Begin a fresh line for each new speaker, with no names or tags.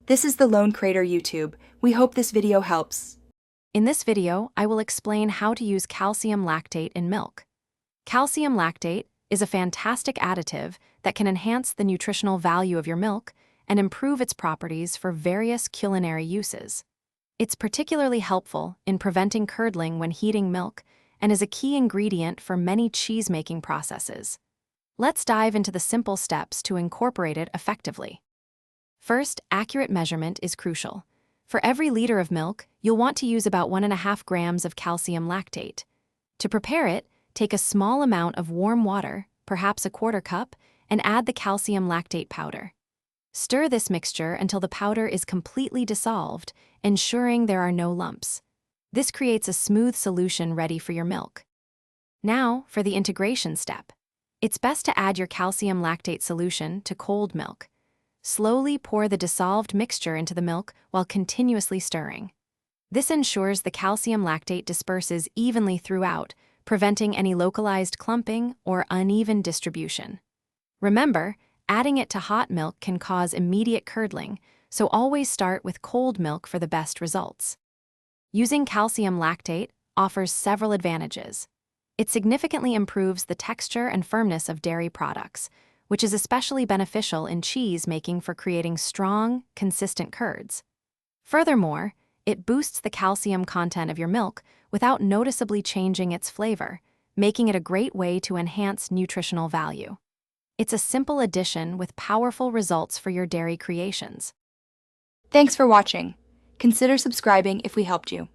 This is the Lone Crater YouTube. We hope this video helps.
In this video, I will explain how to use calcium lactate in milk. Calcium lactate is a fantastic additive that can enhance the nutritional value of your milk and improve its properties for various culinary uses. It's particularly helpful in preventing curdling when heating milk and is a key ingredient for many cheese-making processes. Let's dive into the simple steps to incorporate it effectively. First, accurate measurement is crucial. For every liter of milk, you'll want to use about 1.5 grams of calcium lactate. To prepare it, take a small amount of warm water, perhaps a quarter cup, and add the calcium lactate powder. Stir this mixture until the powder is completely dissolved, ensuring there are no lumps. This creates a smooth solution ready for your milk. Now, for the integration step. It's best to add your calcium lactate solution to cold milk. Slowly pour the dissolved mixture into the milk while continuously stirring. This ensures the calcium lactate disperses evenly throughout, preventing any localized clumping or uneven distribution. Remember, adding it to hot milk can cause immediate curdling, so always start with cold milk for the best results. Using calcium lactate offers several advantages. It significantly improves the texture and firmness of dairy products, which is especially beneficial in cheese making for creating strong, consistent curds. Furthermore, it boosts the calcium content of your milk without noticeably changing its flavor, making it a great way to enhance nutritional value. It's a simple addition with powerful results for your dairy creations.
Thanks for watching. Consider subscribing if we helped you.